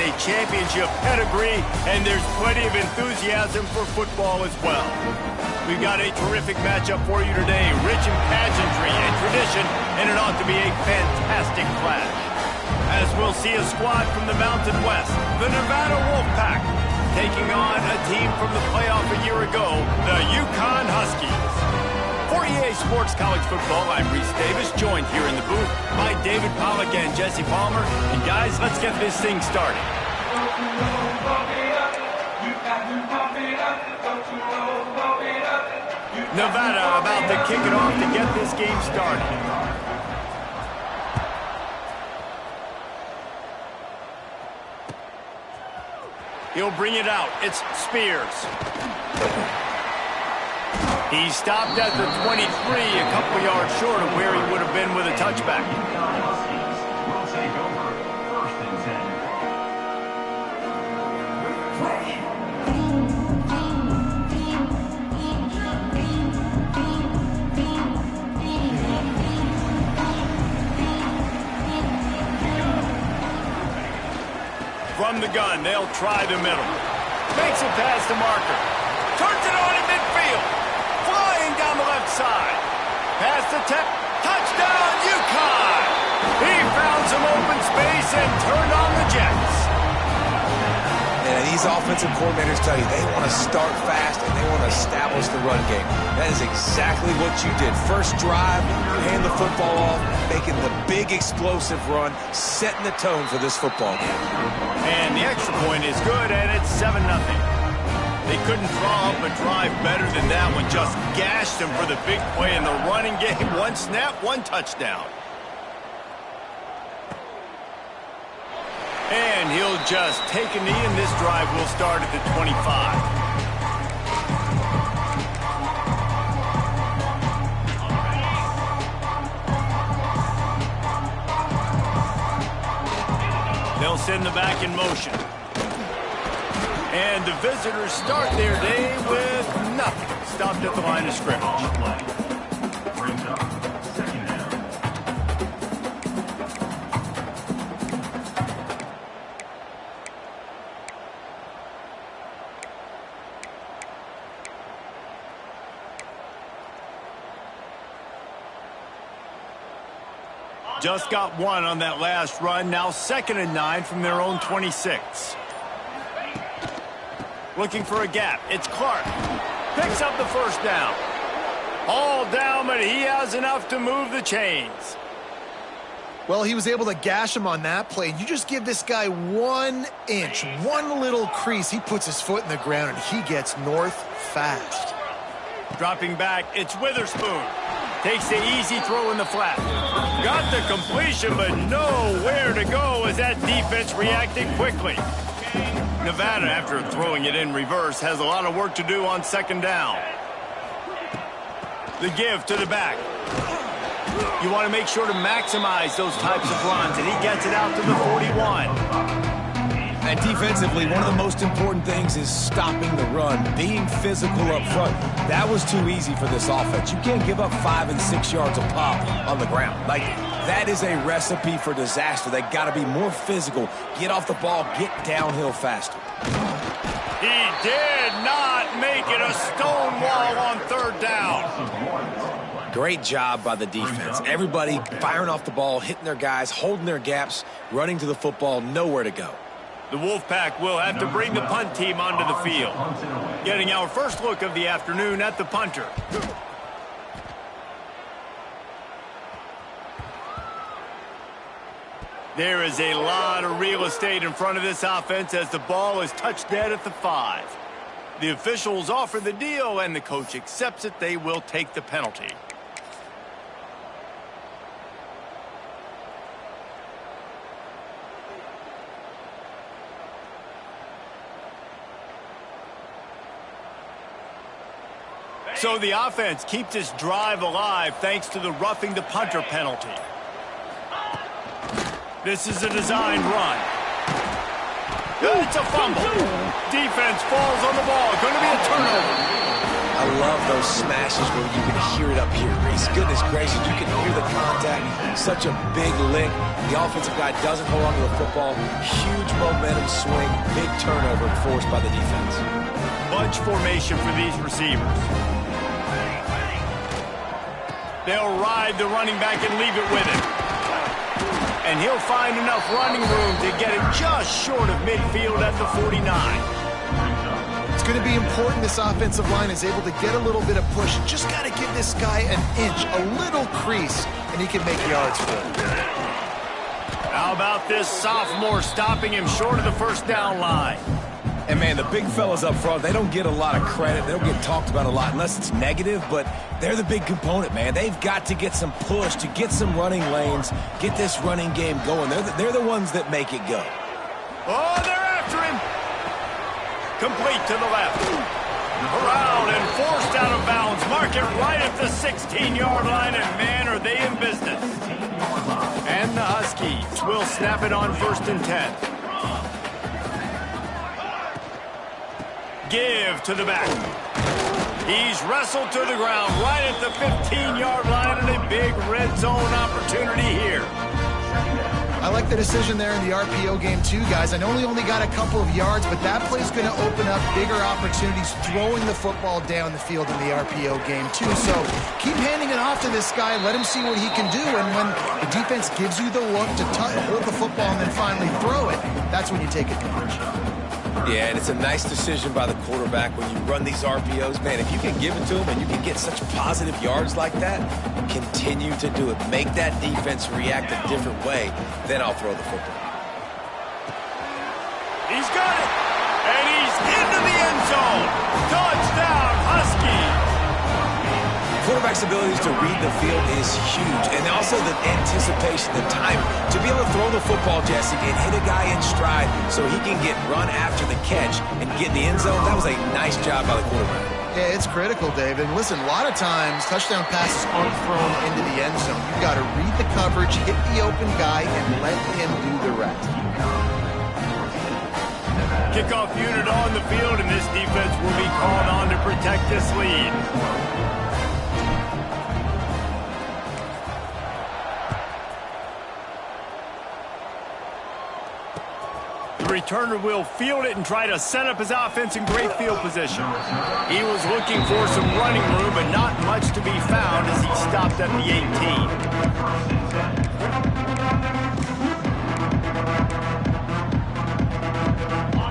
a championship pedigree, and there's plenty of enthusiasm for football as well. We've got a terrific matchup for you today, rich in pageantry and tradition, and it ought to be a fantastic clash. As we'll see a squad from the Mountain West, the Nevada Wolfpack, taking on a team from the playoff a year ago, the UConn Huskies. For EA Sports College Football, I'm Reese Davis, joined here in the booth by David Pollack and Jesse Palmer. And guys, let's get this thing started. Nevada about to kick it off to get this game started. He'll bring it out. It's Spears. He stopped at the 23, a couple yards short of where he would have been with a touchback. From the gun, they'll try the middle. Makes it past the marker. Turns it on in midfield. Flying down the left side. Past the touchdown, UConn! He found some open space and turned on the Jets. And these offensive coordinators tell you they want to start fast and they want to establish the run game. That is exactly what you did. First drive, you hand the football off, making the big explosive run, setting the tone for this football game. And the extra point is good, and it's 7-0. They couldn't draw up a drive better than that one. Just gashed them for the big play in the running game. One snap, one touchdown. And he'll just take a knee, and this drive will start at the 25. They'll send the back in motion. And the visitors start their day with nothing. Stopped at the line of scrimmage. Just got one on that last run. Now 2nd and 9 from their own 26. Looking for a gap. It's Clark. Picks up the first down. All down, but he has enough to move the chains. Well, he was able to gash him on that play. You just give this guy 1 inch, one little crease. He puts his foot in the ground, and he gets north fast. Dropping back, it's Witherspoon. Takes the easy throw in the flat. Got the completion, but nowhere to go as that defense reacted quickly. Nevada, after throwing it in reverse, has a lot of work to do on 2nd down. The give to the back. You want to make sure to maximize those types of runs, and he gets it out to the 41. And defensively, one of the most important things is stopping the run, being physical up front. That was too easy for this offense. You can't give up 5 and 6 yards a pop on the ground. Like, that is a recipe for disaster. They got to be more physical, get off the ball, get downhill faster. He did not make it a stone wall on 3rd down. Great job by the defense. Everybody firing off the ball, hitting their guys, holding their gaps, running to the football, nowhere to go. The Wolfpack will have to bring the punt team onto the field. Getting our first look of the afternoon at the punter. There is a lot of real estate in front of this offense as the ball is touched dead at the 5. The officials offer the deal, and the coach accepts it. They will take the penalty. So the offense keeps this drive alive thanks to the roughing the punter penalty. This is a designed run. It's a fumble. Defense falls on the ball. Going to be a turnover. I love those smashes where you can hear it up here, Reese. Goodness gracious, you can hear the contact. Such a big lick. The offensive guy doesn't hold on to the football. Huge momentum swing, big turnover forced by the defense. Bunch formation for these receivers. They'll ride the running back and leave it with him. And he'll find enough running room to get it just short of midfield at the 49. It's going to be important this offensive line is able to get a little bit of push. Just got to give this guy an inch, a little crease, and he can make yards for it. How about this sophomore stopping him short of the first down line? And, man, the big fellas up front, they don't get a lot of credit. They don't get talked about a lot unless it's negative, but they're the big component, man. They've got to get some push, to get some running lanes, get this running game going. They're the ones that make it go. Oh, they're after him. Complete to the left. Around and forced out of bounds. Mark it right at the 16-yard line, and, man, are they in business. And the Huskies will snap it on 1st and 10. Give to the back. He's wrestled to the ground right at the 15-yard line, and a big red zone opportunity here. I like the decision there in the RPO game too, guys. I know he only got a couple of yards, but that play's going to open up bigger opportunities throwing the football down the field in the RPO game too. So keep handing it off to this guy. Let him see what he can do. And when the defense gives you the look to hold the football and then finally throw it, that's when you take advantage. Yeah, and it's a nice decision by the quarterback when you run these RPOs. Man, if you can give it to him and you can get such positive yards like that, continue to do it. Make that defense react a different way, then I'll throw the football. He's got it, and he's into the end zone. Touchdown, Huskies. Quarterback's abilities to read the field is huge, and also the anticipation, the time to be able to throw the football, Jesse, and hit a guy in stride so he can get run after the catch and get in the end zone. That was a nice job by the quarterback. Yeah, it's critical, David. And listen, a lot of times touchdown passes aren't thrown into the end zone. You've got to read the coverage, hit the open guy, and let him do the rest. Kickoff unit on the field, and this defense will be called on to protect this lead. The returner will field it and try to set up his offense in great field position. He was looking for some running room, but not much to be found as he stopped at the 18.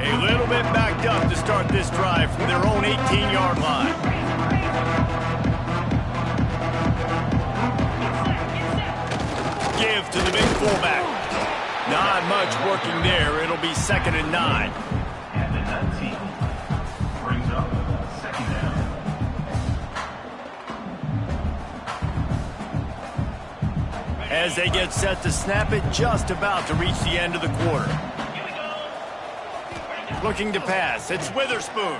A little bit backed up to start this drive from their own 18-yard line. Give to the big fullback. Not much working there. It'll be 2nd and 9. And the 19 brings up 2nd down. As they get set to snap it, just about to reach the end of the quarter. Looking to pass. It's Witherspoon.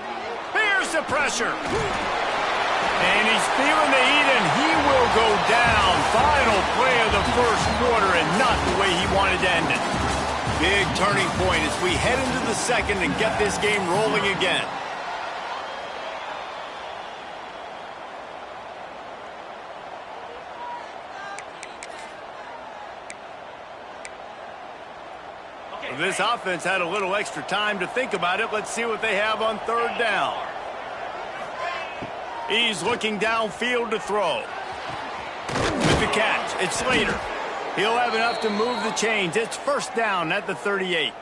Here's the pressure. And he's feeling the heat, and he will go down. Final play of the first quarter, and not the way he wanted to end it. Big turning point as we head into the second and get this game rolling again. This offense had a little extra time to think about it. Let's see what they have on 3rd down. He's looking downfield to throw. With the catch, it's Slater. He'll have enough to move the chains. It's 1st down at the 38.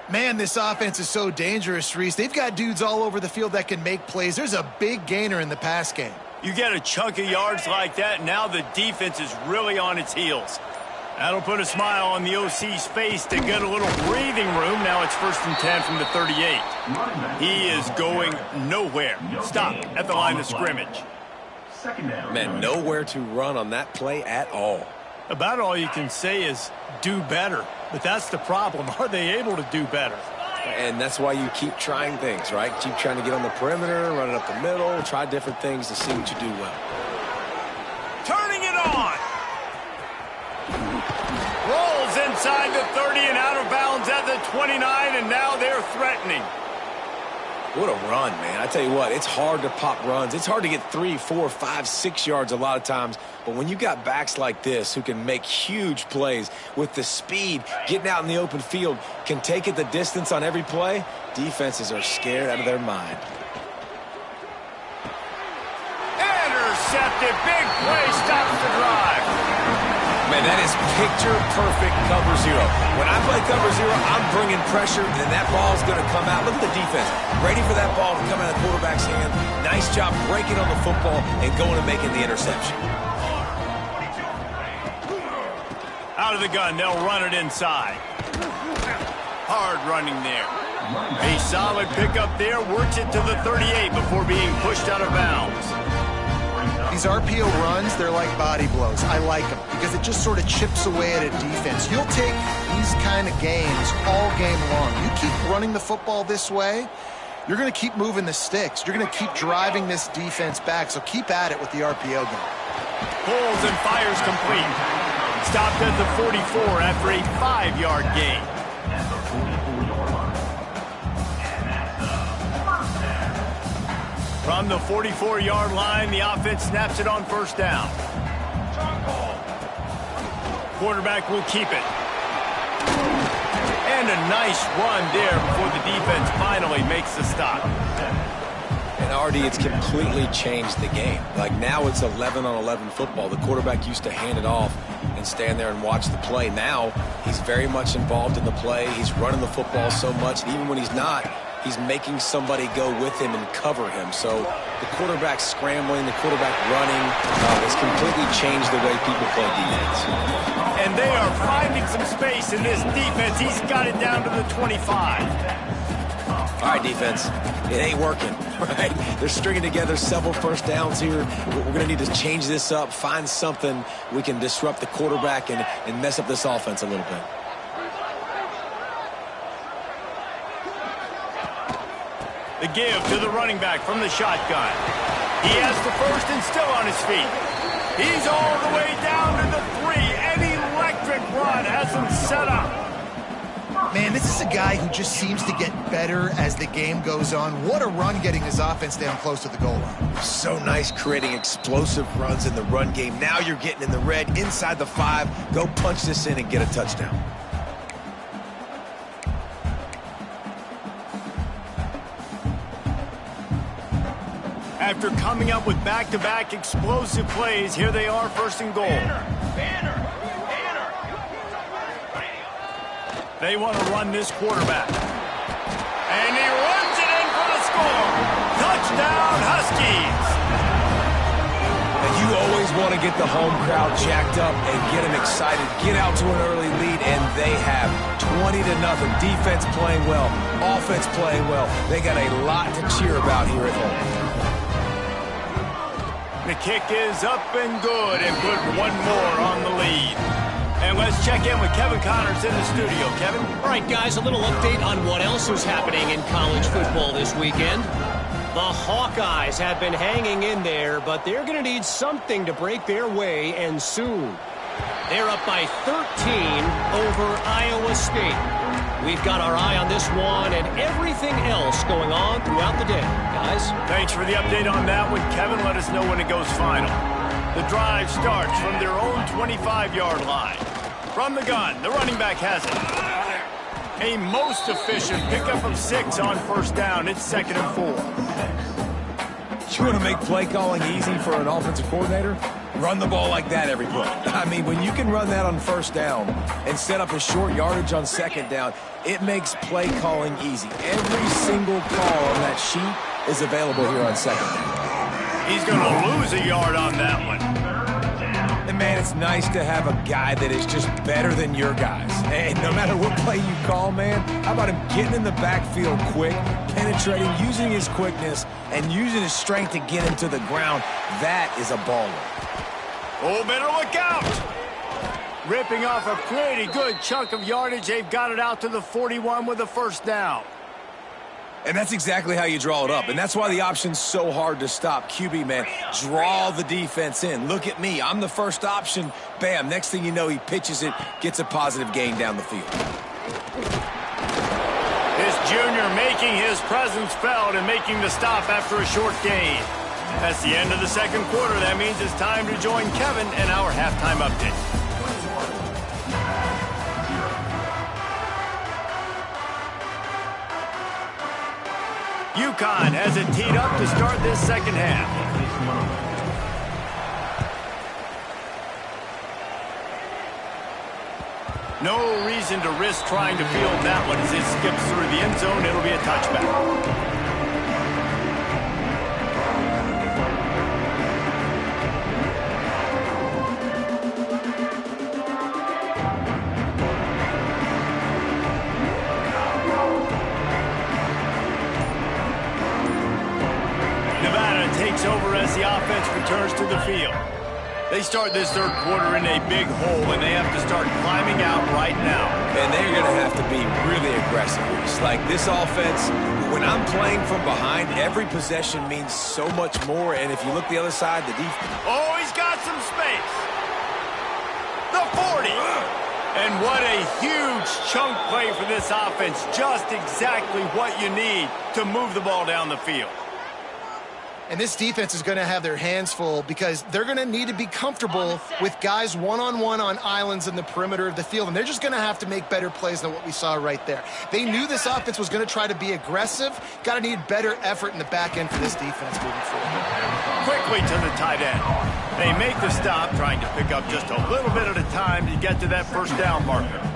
Man, this offense is so dangerous, Reese. They've got dudes all over the field that can make plays. There's a big gainer in the pass game. You get a chunk of yards like that, now the defense is really on its heels. That'll put a smile on the OC's face to get a little breathing room. Now it's 1st and 10 from the 38. He is going nowhere. Stop at the line of scrimmage. Man, nowhere to run on that play at all. About all you can say is do better. But that's the problem. Are they able to do better? And that's why you keep trying things, right? Keep trying to get on the perimeter, run it up the middle, try different things to see what you do well. Turning it on. Rolls inside the 30 and out of bounds at the 29, and now they're threatening. What a run, man. I tell you what, it's hard to pop runs. It's hard to get 3, 4, 5, 6 yards a lot of times. But when you got backs like this who can make huge plays with the speed, getting out in the open field, can take it the distance on every play, defenses are scared out of their mind. Intercepted. Big play stops the drive. Man, that is picture-perfect cover zero. When I play cover zero, I'm bringing pressure, and that ball's going to come out. Look at the defense. Ready for that ball to come out of the quarterback's hand. Nice job breaking on the football and going and making the interception. Out of the gun, they'll run it inside. Hard running there. A solid pickup there. Works it to the 38 before being pushed out of bounds. These RPO runs, they're like body blows. I like them because it just sort of chips away at a defense. You'll take these kind of games all game long. You keep running the football this way, you're going to keep moving the sticks. You're going to keep driving this defense back, so keep at it with the RPO game. Pulls and fires complete. Stopped at the 44 after a 5-yard gain. From the 44-yard line, the offense snaps it on first down. Quarterback will keep it. And a nice run there before the defense finally makes the stop. And Artie, it's completely changed the game. Like now it's 11-on-11 football. The quarterback used to hand it off and stand there and watch the play. Now he's very much involved in the play. He's running the football so much, and even when he's not, he's making somebody go with him and cover him. So the quarterback scrambling, the quarterback running has completely changed the way people play defense. And they are finding some space in this defense. He's got it down to the 25. All right, defense, it ain't working, right? They're stringing together several first downs here. We're going to need to change this up, find something we can disrupt the quarterback and mess up this offense a little bit. The give to the running back from the shotgun. He has the first and still on his feet. He's all the way down to the 3. An electric run has him set up. Man, this is a guy who just seems to get better as the game goes on. What a run getting his offense down close to the goal line. So nice creating explosive runs in the run game. Now you're getting in the red inside the 5. Go punch this in and get a touchdown. After coming up with back-to-back explosive plays, here they are first and goal. They want to run this quarterback. And he runs it in for the score. Touchdown, Huskies. And you always want to get the home crowd jacked up and get them excited. Get out to an early lead, and they have 20-0. Defense playing well, offense playing well. They got a lot to cheer about here at home. The kick is up and good and put one more on the lead. And let's check in with Kevin Connors in the studio. Kevin? All right, guys, a little update on what else is happening in college football this weekend. The Hawkeyes have been hanging in there, but they're going to need something to break their way, and soon. They're up by 13 over Iowa State. We've got our eye on this one and everything else going on throughout the day, guys. Thanks for the update on that one, Kevin. Let us know when it goes final. The drive starts from their own 25-yard line. From the gun, the running back has it. A most efficient pickup of 6 on first down. It's 2nd and 4. You want to make play calling easy for an offensive coordinator? Run the ball like that every play. I mean, when you can run that on first down and set up a short yardage on 2nd down, it makes play calling easy. Every single call on that sheet is available here on 2nd down. He's going to lose a yard on that one. And, man, it's nice to have a guy that is just better than your guys. And no matter what play you call, man, how about him getting in the backfield quick, penetrating, using his quickness, and using his strength to get him to the ground? That is a baller. Oh, better look out. Ripping off a pretty good chunk of yardage. They've got it out to the 41 with a first down. And that's exactly how you draw it up. And that's why the option's so hard to stop. QB, man, draw the defense in. Look at me. I'm the first option. Bam. Next thing you know, he pitches it, gets a positive gain down the field. This Jr. making his presence felt and making the stop after a short gain. That's the end of the second quarter. That means it's time to join Kevin and our halftime update. UConn has it teed up to start this second half. No reason to risk trying to field that one as it skips through the end zone. It'll be a touchback. Takes over as the offense returns to the field. They start this third quarter in a big hole, and they have to start climbing out right now. And they're going to have to be really aggressive. It's like this offense, when I'm playing from behind, every possession means so much more. And if you look the other side, the defense. Oh, he's got some space. The 40. And what a huge chunk play for this offense. Just exactly what you need to move the ball down the field. And this defense is going to have their hands full because they're going to need to be comfortable with guys one-on-one on islands in the perimeter of the field. And they're just going to have to make better plays than what we saw right there. They knew this offense was going to try to be aggressive. Got to need better effort in the back end for this defense moving forward. Quickly to the tight end. They make the stop, trying to pick up just a little bit at a time to get to that first down marker.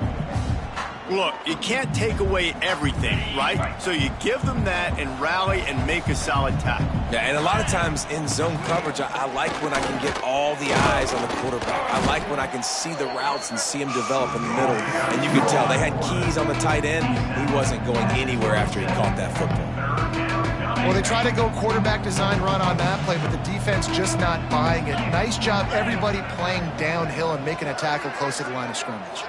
Look, you can't take away everything, right? So you give them that and rally and make a solid tackle. Yeah, and a lot of times in zone coverage, I like when I can get all the eyes on the quarterback. I like when I can see the routes and see him develop in the middle. And you can tell they had keys on the tight end. He wasn't going anywhere after he caught that football. Well, they try to go quarterback design run on that play, but the defense just not buying it. Nice job, everybody playing downhill and making a tackle close to the line of scrimmage.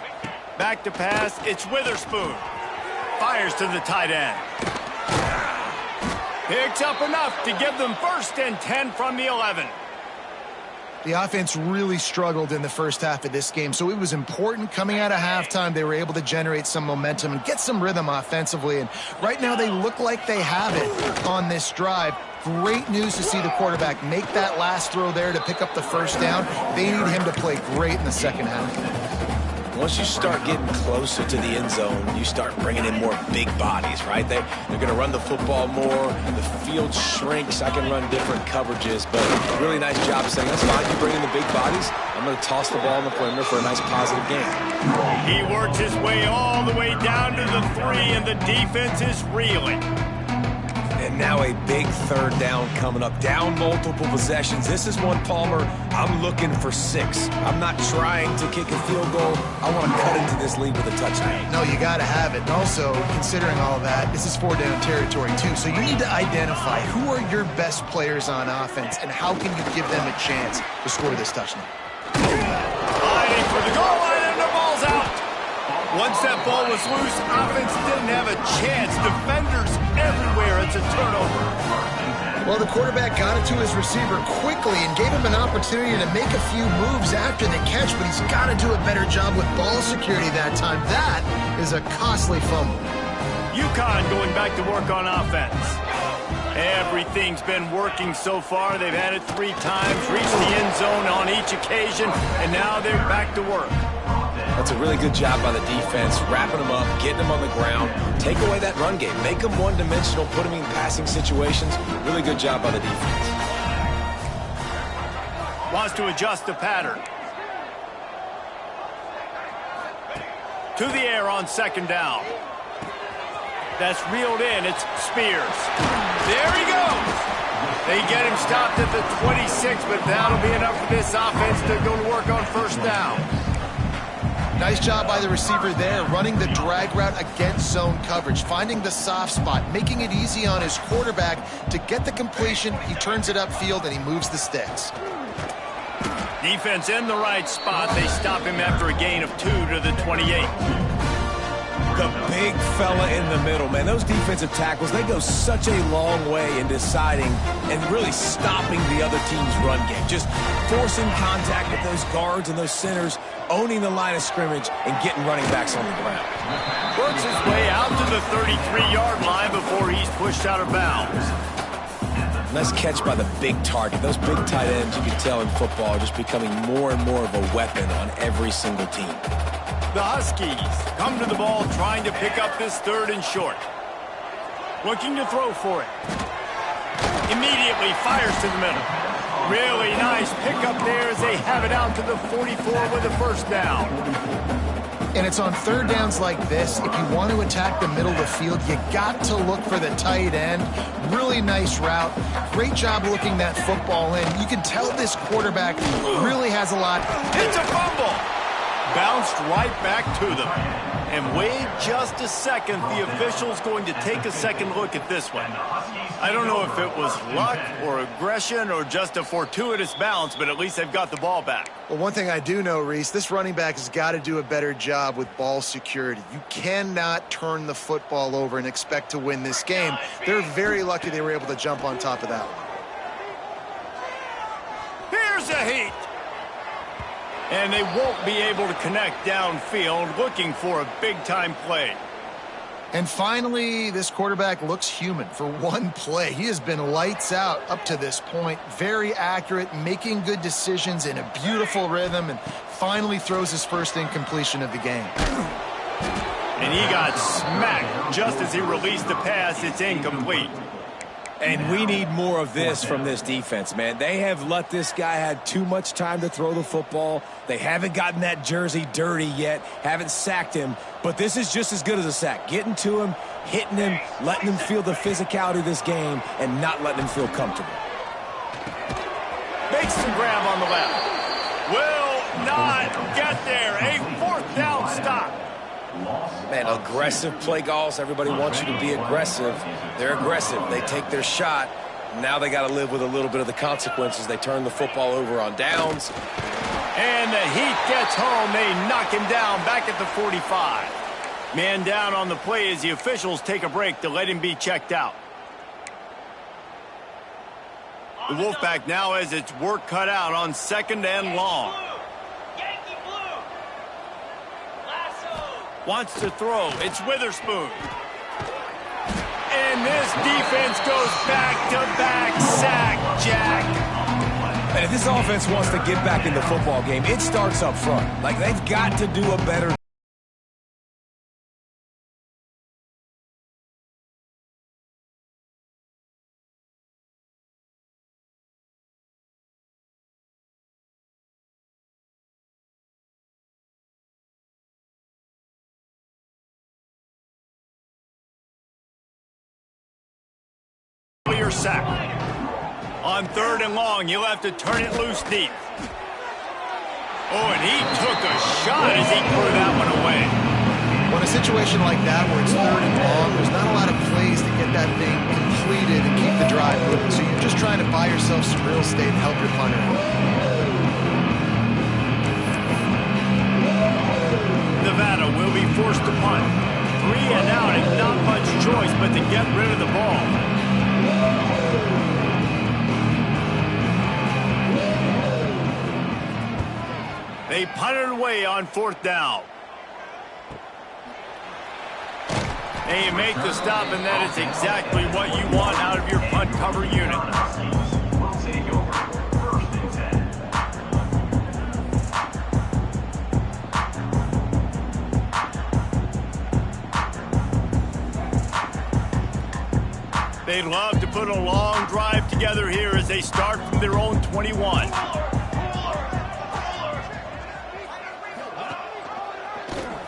Back to pass, it's Witherspoon. Fires to the tight end. Picks up enough to give them 1st and 10 from the 11. The offense really struggled in the first half of this game, so it was important coming out of halftime. They were able to generate some momentum and get some rhythm offensively, and right now they look like they have it on this drive. Great news to see the quarterback make that last throw there to pick up the first down. They need him to play great in the second half. Once you start getting closer to the end zone, you start bringing in more big bodies, right? They're going to run the football more. The field shrinks. I can run different coverages, but really nice job saying, that's fine. You bring in the big bodies. I'm going to toss the ball in the perimeter for a nice positive gain. He works his way all the way down to the 3, and the defense is reeling. And now a big third down coming up. Down multiple possessions. This is one, Palmer, I'm looking for 6. I'm not trying to kick a field goal. I want to cut into this lead with a touchdown. No, you got to have it. And also, considering all of that, this is 4-down territory too. So you need to identify who are your best players on offense and how can you give them a chance to score this touchdown. Sliding for the goal line, and the ball's out. Once that ball was loose, offense didn't have a chance. Defenders everywhere. It's a turnover. Well, the quarterback got it to his receiver quickly and gave him an opportunity to make a few moves after the catch, but he's got to do a better job with ball security that time. That is a costly fumble. UConn going back to work on offense. Everything's been working so far. They've had it 3 times, reached the end zone on each occasion, and now they're back to work. That's a really good job by the defense, wrapping them up, getting them on the ground. Take away that run game. Make them one-dimensional, put them in passing situations. Really good job by the defense. Wants to adjust the pattern. To the air on 2nd down. That's reeled in. It's Spears. There he goes. They get him stopped at the 26, but that'll be enough for this offense to go to work on 1st down. Nice job by the receiver there, running the drag route against zone coverage, finding the soft spot, making it easy on his quarterback to get the completion. He turns it upfield, and he moves the sticks. Defense in the right spot. They stop him after a gain of 2 to the 28. The big fella in the middle, man. Those defensive tackles, they go such a long way in deciding and really stopping the other team's run game. Just forcing contact with those guards and those centers, owning the line of scrimmage, and getting running backs on the ground. Works his way out to the 33-yard line before he's pushed out of bounds. Nice catch by the big target. Those big tight ends, you can tell in football, are just becoming more and more of a weapon on every single team. The Huskies come to the ball trying to pick up this 3rd and short. Looking to throw for it. Immediately fires to the middle. Really nice pickup there as they have it out to the 44 with a first down. And it's on 3rd downs like this. If you want to attack the middle of the field, you got to look for the tight end. Really nice route. Great job looking that football in. You can tell this quarterback really has a lot. It's a fumble. Bounced right back to them. And wait just a second. The official's going to take a second look at this one. I don't know if it was luck or aggression or just a fortuitous bounce, but at least they've got the ball back. Well, one thing I do know, Reese, this running back has got to do a better job with ball security. You cannot turn the football over and expect to win this game. They're very lucky they were able to jump on top of that one. Here's a heat. And they won't be able to connect downfield, looking for a big-time play. And finally, this quarterback looks human for one play. He has been lights out up to this point. Very accurate, making good decisions in a beautiful rhythm, and finally throws his first incompletion of the game. And he got smacked just as he released the pass. It's incomplete. And we need more of this from this defense, man. They have let this guy have too much time to throw the football. They haven't gotten that jersey dirty yet, haven't sacked him. But this is just as good as a sack. Getting to him, hitting him, letting him feel the physicality of this game, and not letting him feel comfortable. Makes the grab on the left. Will not get there. A 4th down stop. Man, aggressive play calls. Everybody wants you to be aggressive. They're aggressive. They take their shot. Now they got to live with a little bit of the consequences. They turn the football over on downs. And the Heat gets home. They knock him down back at the 45. Man down on the play as the officials take a break to let him be checked out. The Wolfpack now has its work cut out on 2nd and long. Wants to throw. It's Witherspoon. And this defense goes back-to-back sack, Jack. And if this offense wants to get back in the football game, it starts up front. Like, they've got to do a better sack. On 3rd and long, you'll have to turn it loose deep. Oh, and he took a shot as he threw that one away. Well, in a situation like that where it's 3rd and long, there's not a lot of plays to get that thing completed and keep the drive moving. So you're just trying to buy yourself some real estate and help your punter. Nevada will be forced to punt. 3 and out and not much choice but to get rid of the ball. They punted away on 4th down. They make the stop, and that is exactly what you want out of your punt cover unit. Will take over 1st and 10. They'd love to put a long drive together here as they start from their own 21.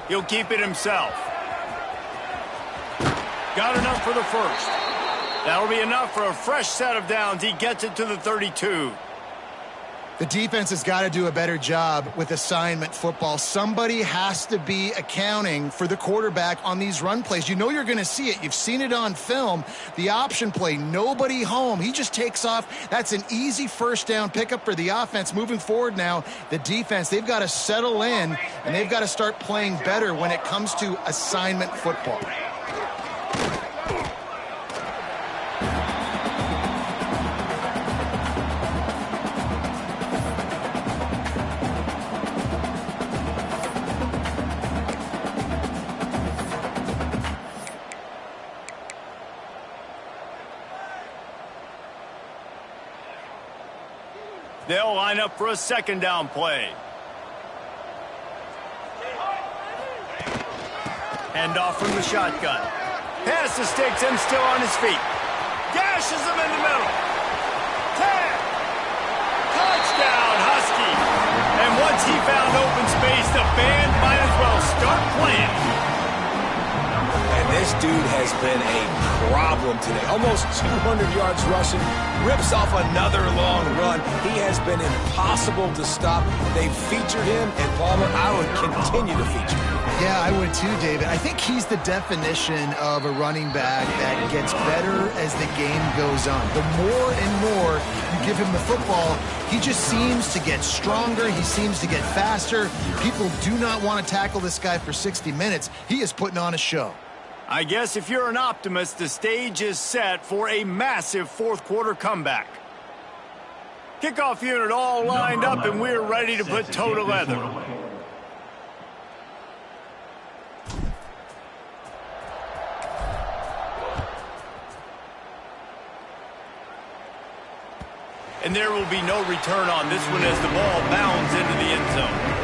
He'll keep it himself. Got enough for the first. That'll be enough for a fresh set of downs. He gets it to the 32. The defense has got to do a better job with assignment football. Somebody has to be accounting for the quarterback on these run plays. You know you're going to see it. You've seen it on film. The option play, nobody home. He just takes off. That's an easy first down pickup for the offense. Moving forward now, the defense, they've got to settle in, and they've got to start playing better when it comes to assignment football. They'll line up for a second down play. Hand off from the shotgun. Pass to Sticks, him still on his feet. Gashes him in the middle. 10. Touchdown, Husky. And once he found open space, the band might as well start playing. And this dude has been a problem today. Almost 200 yards rushing. Rips off another long run. He has been impossible to stop. They've featured him, and Palmer, I would continue to feature him. Yeah, I would too, David. I think he's the definition of a running back that gets better as the game goes on. The more and more you give him the football, he just seems to get stronger. He seems to get faster. People do not want to tackle this guy for 60 minutes. He is putting on a show. I guess if you're an optimist, the stage is set for a massive fourth-quarter comeback. Kickoff unit all lined up, and we're ready to put toe to leather. And there will be no return on this one as the ball bounds into the end zone.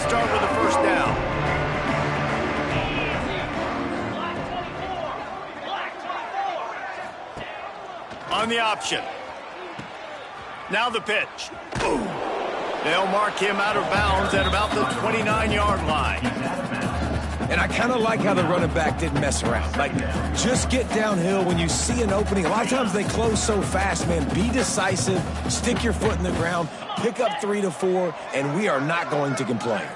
Start with the first down. On the option. Now the pitch. Boom. They'll mark him out of bounds at about the 29-yard line. And I kind of like how the running back didn't mess around. Like, just get downhill when you see an opening. A lot of times they close so fast, man. Be decisive. Stick your foot in the ground. Pick up 3 to 4, and we are not going to complain.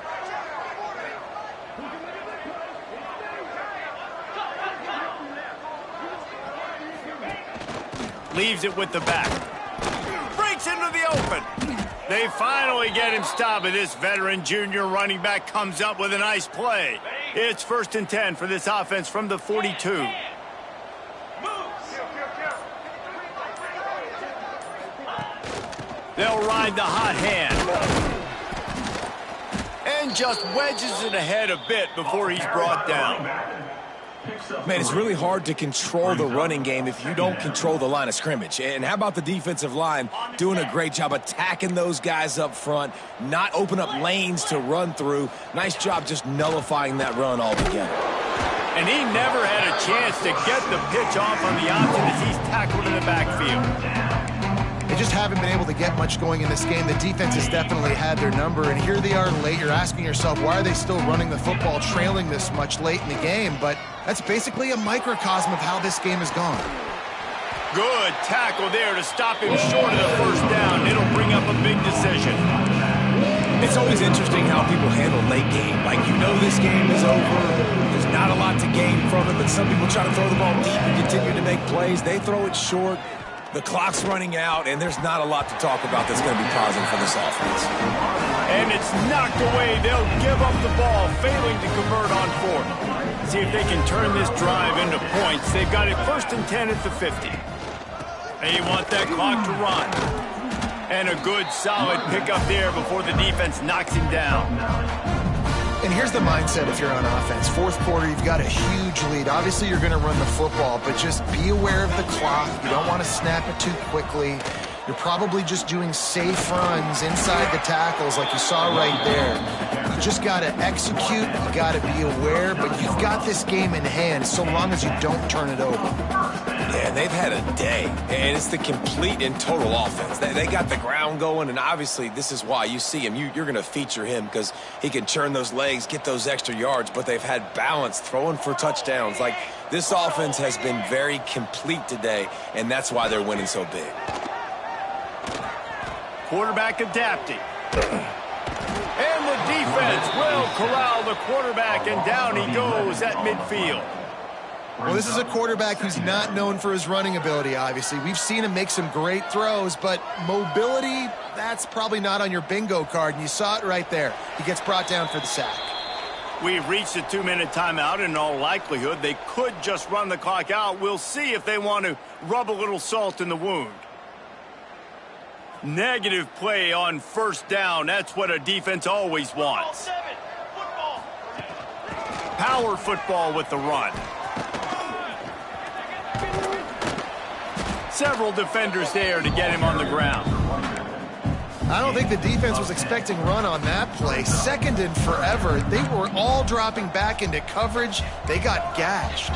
Leaves it with the back. Breaks into the open. They finally get him stopped, but this veteran junior running back comes up with a nice play. It's 1st and 10 for this offense from the 42. They'll ride the hot hand. And just wedges it ahead a bit before he's brought down. Man, it's really hard to control the running game if you don't control the line of scrimmage. And how about the defensive line doing a great job attacking those guys up front, not open up lanes to run through. Nice job just nullifying that run altogether. And he never had a chance to get the pitch off on the option as he's tackled in the backfield. They just haven't been able to get much going in this game. The defense has definitely had their number, and here they are late. You're asking yourself, why are they still running the football, trailing this much late in the game? But that's basically a microcosm of how this game has gone. Good tackle there to stop him short of the first down. It'll bring up a big decision. It's always interesting how people handle late game. Like, you know this game is over. There's not a lot to gain from it, but some people try to throw the ball deep and continue to make plays. They throw it short. The clock's running out, and there's not a lot to talk about that's going to be positive for this offense. And it's knocked away. They'll give up the ball, failing to convert on 4th. See if they can turn this drive into points. They've got it 1st and 10 at the 50. They want that clock to run. And a good, solid pickup there before the defense knocks him down. And here's the mindset if you're on offense. 4th quarter, you've got a huge lead. Obviously, you're going to run the football, but just be aware of the clock. You don't want to snap it too quickly. You're probably just doing safe runs inside the tackles like you saw right there. You just got to execute. You got to be aware, but you've got this game in hand so long as you don't turn it over. Yeah, they've had a day, and it's the complete and total offense. They got the ground going, and obviously this is why you see him. You're going to feature him because he can churn those legs, get those extra yards, but they've had balance throwing for touchdowns. Like, this offense has been very complete today, and that's why they're winning so big. Quarterback adapting. And the defense will corral the quarterback, and down he goes at midfield. Well, this is a quarterback who's not known for his running ability, obviously. We've seen him make some great throws, but mobility, that's probably not on your bingo card, and you saw it right there. He gets brought down for the sack. We've reached a 2-minute timeout, and in all likelihood, they could just run the clock out. We'll see if they want to rub a little salt in the wound. Negative play on first down. That's what a defense always wants. Power football with the run. Several defenders there to get him on the ground. I don't think the defense was expecting run on that play. Second and forever. They were all dropping back into coverage. They got gashed.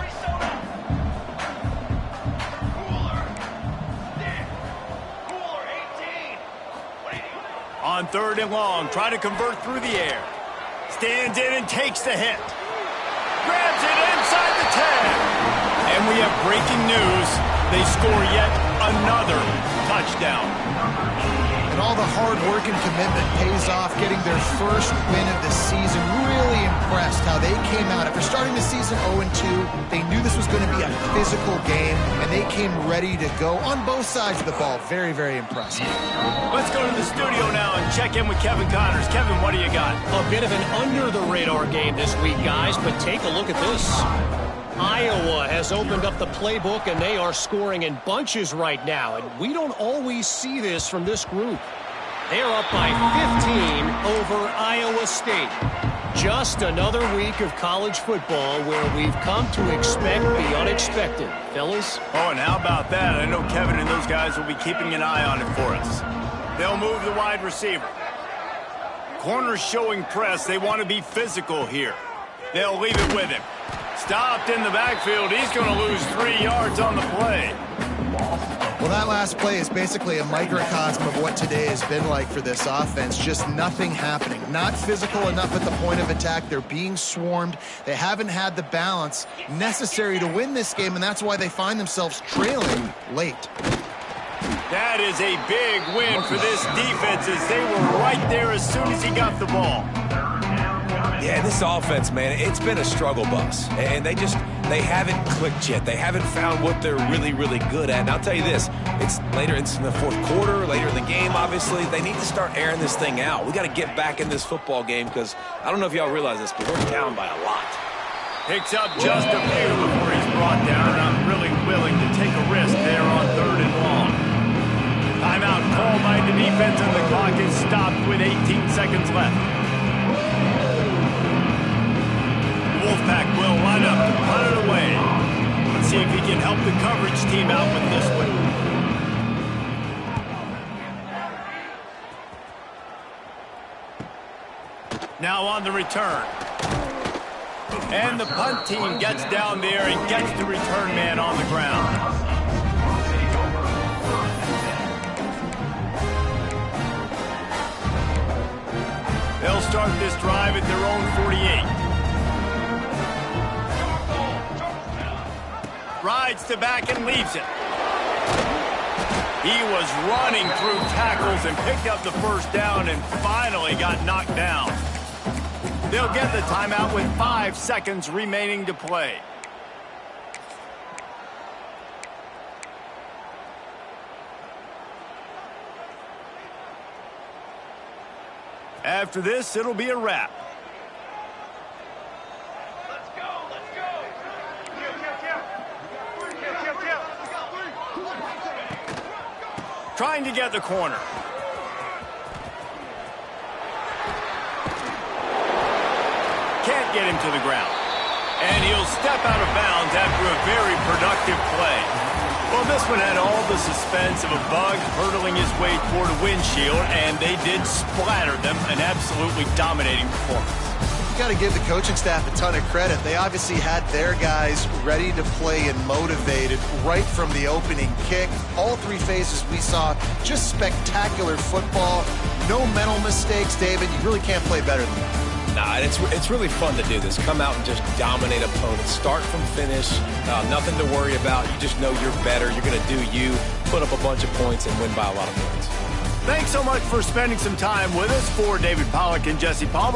On 3rd and long, try to convert through the air. Stands in and takes the hit. Grabs it inside the 10. And we have breaking news. They score yet another touchdown. And all the hard work and commitment pays off, getting their first win of the season. Really impressed how they came out. After starting the season 0-2, they knew this was going to be a physical game, and they came ready to go on both sides of the ball. Very, very impressive. Let's go to the studio now and check in with Kevin Connors. Kevin, what do you got? A bit of an under-the-radar game this week, guys, but take a look at this. Iowa has opened up the playbook, and they are scoring in bunches right now, and we don't always see this from this group. They're up by 15 over Iowa State. Just another week of college football where we've come to expect the unexpected. Fellas? Oh, and how about that? I know Kevin and those guys will be keeping an eye on it for us. They'll move the wide receiver. Corners showing press. They want to be physical here. They'll leave it with him. Stopped in the backfield. He's going to lose 3 yards on the play. Well, that last play is basically a microcosm of what today has been like for this offense. Just nothing happening. Not physical enough at the point of attack. They're being swarmed. They haven't had the balance necessary to win this game, and that's why they find themselves trailing late. That is a big win for this defense, as they were right there as soon as he got the ball. Yeah, this offense, man, it's been a struggle bus. And they haven't clicked yet. They haven't found what they're really, really good at. And I'll tell you this, it's later in the fourth quarter, later in the game, obviously. They need to start airing this thing out. We got to get back in this football game because I don't know if y'all realize this, but we're down by a lot. Picks up just a few before he's brought down, and I'm really willing to take a risk there on 3rd and long. Timeout called by the defense, and the clock is stopped with 18 seconds left. Wolfpack will line up to punt it away. Let's see if he can help the coverage team out with this one. Now on the return. And the punt team gets down there and gets the return man on the ground. They'll start this drive at their own 48. Rides to back and leaves it. He was running through tackles and picked up the first down and finally got knocked down. They'll get the timeout with 5 seconds remaining to play. After this, it'll be a wrap. Trying to get the corner. Can't get him to the ground. And he'll step out of bounds after a very productive play. Well, this one had all the suspense of a bug hurtling his way toward a windshield, and they did splatter them. An absolutely dominating performance. you got to give the coaching staff a ton of credit. They obviously had their guys ready to play and motivated right from the opening kick. All three phases we saw just spectacular football. No mental mistakes, David. You really can't play better than that. Nah, it's really fun to do this. Come out and just dominate opponents. Start from finish. Nothing to worry about. You just know you're better. You're going to do you, put up a bunch of points, and win by a lot of points. Thanks so much for spending some time with us. For David Pollack and Jesse Palmer,